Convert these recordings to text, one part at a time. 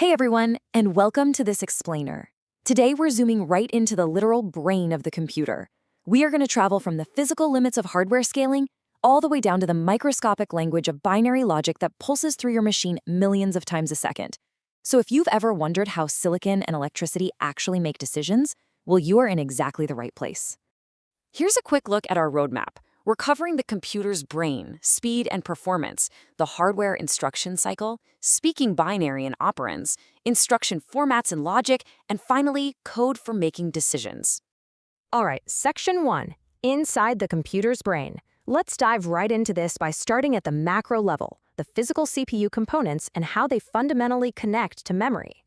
Hey everyone, and welcome to this explainer. Today we're zooming right into the literal brain of the computer. We are going to travel from the physical limits of hardware scaling all the way down to the microscopic language of binary logic that pulses through your machine millions of times a second. So if you've ever wondered how silicon and electricity actually make decisions, well, you are in exactly the right place. Here's a quick look at our roadmap. We're covering the computer's brain, speed and performance, the hardware instruction cycle, speaking binary and operands, instruction formats and logic, and finally, code for making decisions. All right, Section 1, Inside the Computer's Brain. Let's dive right into this by starting at the macro level, the physical CPU components and how they fundamentally connect to memory.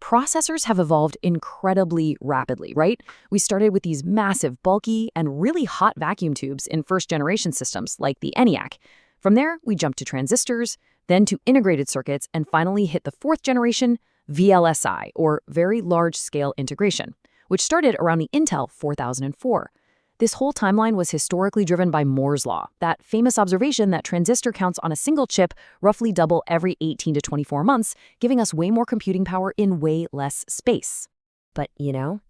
Processors have evolved incredibly rapidly, right? We started with these massive, bulky, and really hot vacuum tubes in first-generation systems like the ENIAC. From there, we jumped to transistors, then to integrated circuits, and finally hit the fourth generation, VLSI, or Very Large Scale Integration, which started around the Intel 4004. This whole timeline was historically driven by Moore's Law, that famous observation that transistor counts on a single chip roughly double every 18 to 24 months, giving us way more computing power in way less space. But,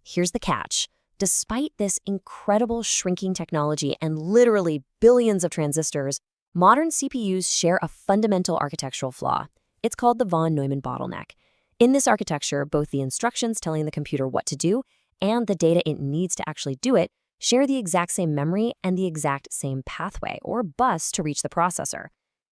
here's the catch. Despite this incredible shrinking technology and literally billions of transistors, modern CPUs share a fundamental architectural flaw. It's called the von Neumann bottleneck. In this architecture, both the instructions telling the computer what to do and the data it needs to actually do it share the exact same memory and the exact same pathway, or bus, to reach the processor.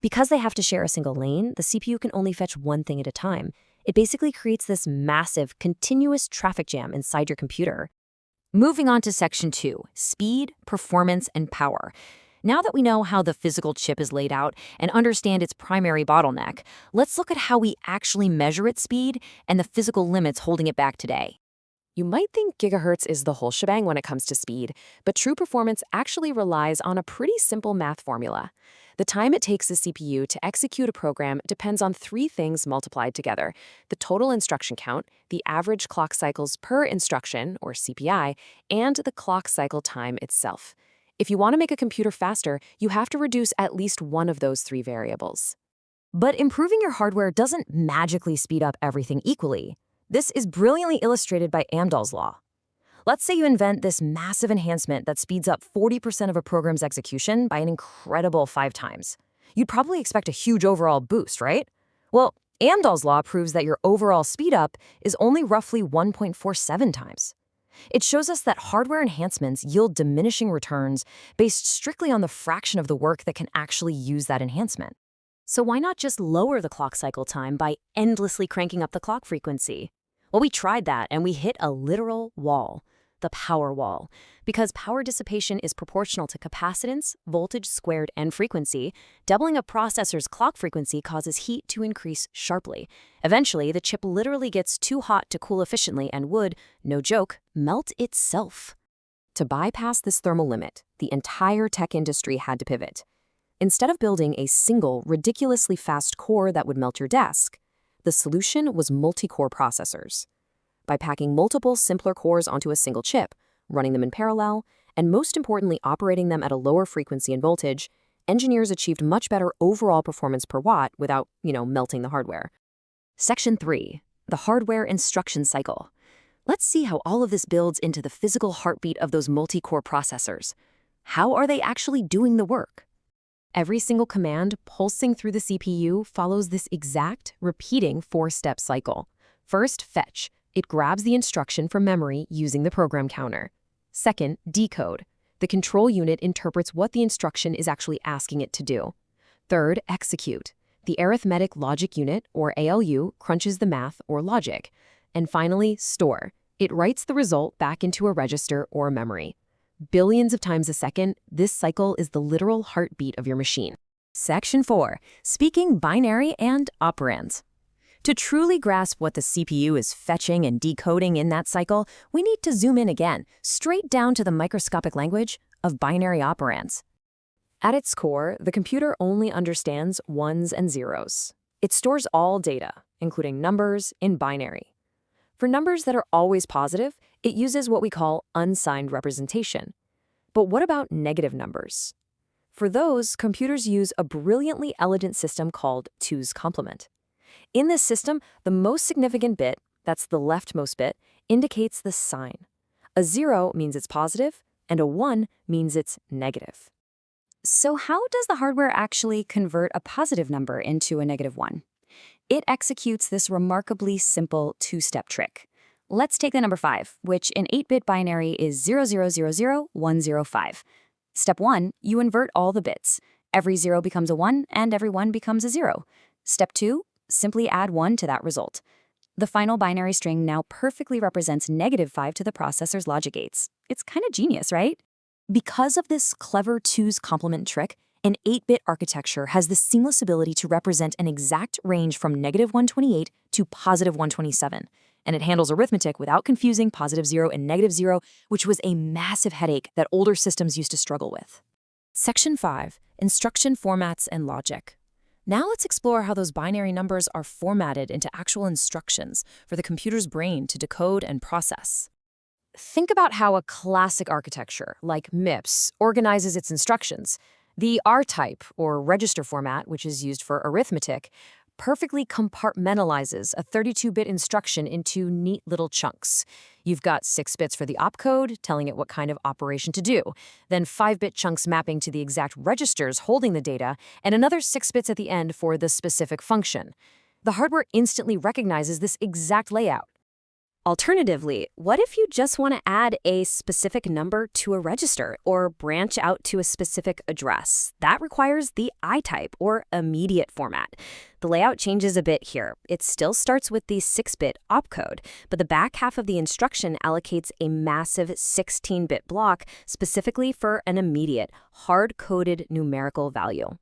Because they have to share a single lane, the CPU can only fetch one thing at a time. It basically creates this massive, continuous traffic jam inside your computer. Moving on to Section 2, Speed, Performance, and Power. Now that we know how the physical chip is laid out and understand its primary bottleneck, let's look at how we actually measure its speed and the physical limits holding it back today. You might think gigahertz is the whole shebang when it comes to speed, but true performance actually relies on a pretty simple math formula. The time it takes the CPU to execute a program depends on three things multiplied together: the total instruction count, the average clock cycles per instruction, or CPI, and the clock cycle time itself. If you want to make a computer faster, you have to reduce at least one of those three variables. But improving your hardware doesn't magically speed up everything equally. This is brilliantly illustrated by Amdahl's law. Let's say you invent this massive enhancement that speeds up 40% of a program's execution by an incredible 5 times. You'd probably expect a huge overall boost, right? Well, Amdahl's law proves that your overall speed up is only roughly 1.47 times. It shows us that hardware enhancements yield diminishing returns based strictly on the fraction of the work that can actually use that enhancement. So why not just lower the clock cycle time by endlessly cranking up the clock frequency? Well, we tried that and we hit a literal wall, the power wall. Because power dissipation is proportional to capacitance, voltage squared, and frequency, doubling a processor's clock frequency causes heat to increase sharply. Eventually, the chip literally gets too hot to cool efficiently and would, no joke, melt itself. To bypass this thermal limit, the entire tech industry had to pivot. Instead of building a single, ridiculously fast core that would melt your desk, the solution was multi-core processors. By packing multiple, simpler cores onto a single chip, running them in parallel, and most importantly operating them at a lower frequency and voltage, engineers achieved much better overall performance per watt without, melting the hardware. Section 3, the hardware instruction cycle. Let's see how all of this builds into the physical heartbeat of those multi-core processors. How are they actually doing the work? Every single command pulsing through the CPU follows this exact, repeating 4-step cycle. First, fetch. It grabs the instruction from memory using the program counter. Second, decode. The control unit interprets what the instruction is actually asking it to do. Third, execute. The arithmetic logic unit, or ALU, crunches the math or logic. And finally, store. It writes the result back into a register or memory. Billions of times a second, this cycle is the literal heartbeat of your machine. Section 4, Speaking Binary and Operands. To truly grasp what the CPU is fetching and decoding in that cycle, we need to zoom in again, straight down to the microscopic language of binary operands. At its core, the computer only understands ones and zeros. It stores all data, including numbers, in binary. For numbers that are always positive, it uses what we call unsigned representation. But what about negative numbers? For those, computers use a brilliantly elegant system called 2's complement. In this system, the most significant bit, that's the leftmost bit, indicates the sign. A 0 means it's positive, and a 1 means it's negative. So how does the hardware actually convert a positive number into a -1? It executes this remarkably simple two-step trick. Let's take the number 5, which in 8-bit binary is 0000105. Step 1, you invert all the bits. Every 0 becomes a 1, and every 1 becomes a 0. Step 2, simply add 1 to that result. The final binary string now perfectly represents -5 to the processor's logic gates. It's kind of genius, right? Because of this clever 2's complement trick, an 8-bit architecture has the seamless ability to represent an exact range from -128 to +127. And it handles arithmetic without confusing +0 and -0, which was a massive headache that older systems used to struggle with. Section 5, Instruction Formats and Logic. Now let's explore how those binary numbers are formatted into actual instructions for the computer's brain to decode and process. Think about how a classic architecture, like MIPS, organizes its instructions. The R-type, or register format, which is used for arithmetic, perfectly compartmentalizes a 32-bit instruction into neat little chunks. You've got 6 bits for the opcode, telling it what kind of operation to do, then 5-bit chunks mapping to the exact registers holding the data, and another 6 bits at the end for the specific function. The hardware instantly recognizes this exact layout. Alternatively, what if you just want to add a specific number to a register or branch out to a specific address? That requires the I-type or immediate format. The layout changes a bit here. It still starts with the 6-bit opcode, but the back half of the instruction allocates a massive 16-bit block specifically for an immediate, hard-coded numerical value.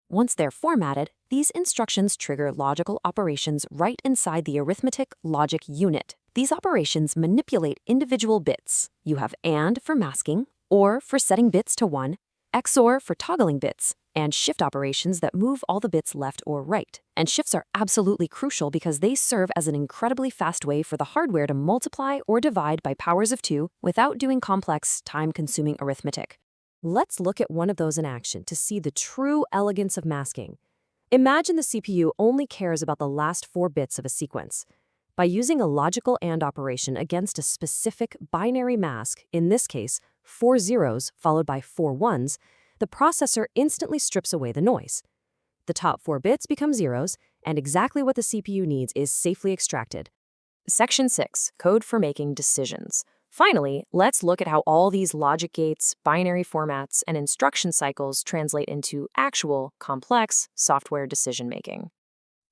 Once they're formatted, these instructions trigger logical operations right inside the arithmetic logic unit. These operations manipulate individual bits. You have AND for masking, OR for setting bits to 1, XOR for toggling bits, and shift operations that move all the bits left or right. And shifts are absolutely crucial because they serve as an incredibly fast way for the hardware to multiply or divide by powers of 2 without doing complex, time-consuming arithmetic. Let's look at one of those in action to see the true elegance of masking. Imagine the CPU only cares about the last 4 bits of a sequence. By using a logical AND operation against a specific binary mask, in this case, 4 zeros followed by 4 ones, the processor instantly strips away the noise. The top 4 bits become zeros, and exactly what the CPU needs is safely extracted. Section 6, Code for Making Decisions. Finally, let's look at how all these logic gates, binary formats, and instruction cycles translate into actual, complex software decision-making.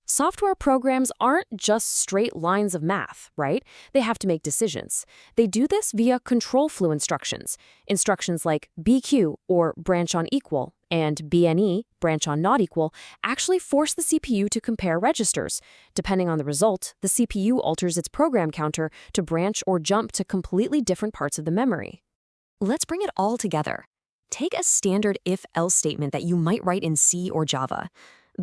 Software programs aren't just straight lines of math, right? They have to make decisions. They do this via control flow instructions. Instructions like BQ, or branch on equal, and BNE, branch on not equal, actually force the CPU to compare registers. Depending on the result, the CPU alters its program counter to branch or jump to completely different parts of the memory. Let's bring it all together. Take a standard if-else statement that you might write in C or Java.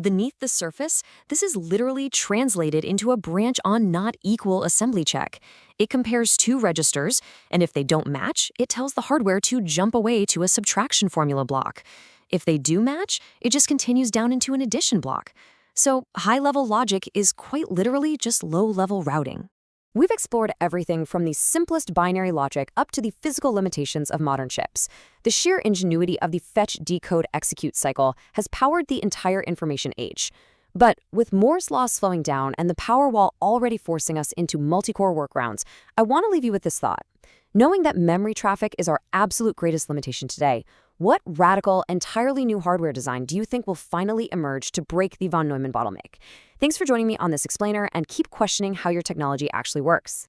Beneath the surface, this is literally translated into a branch on not equal assembly check. It compares 2 registers, and if they don't match, it tells the hardware to jump away to a subtraction formula block. If they do match, it just continues down into an addition block. So high-level logic is quite literally just low-level routing. We've explored everything from the simplest binary logic up to the physical limitations of modern chips. The sheer ingenuity of the fetch, decode, execute cycle has powered the entire information age. But with Moore's law slowing down and the power wall already forcing us into multi-core workarounds, I want to leave you with this thought. Knowing that memory traffic is our absolute greatest limitation today, what radical, entirely new hardware design do you think will finally emerge to break the von Neumann bottleneck? Thanks for joining me on this explainer, and keep questioning how your technology actually works.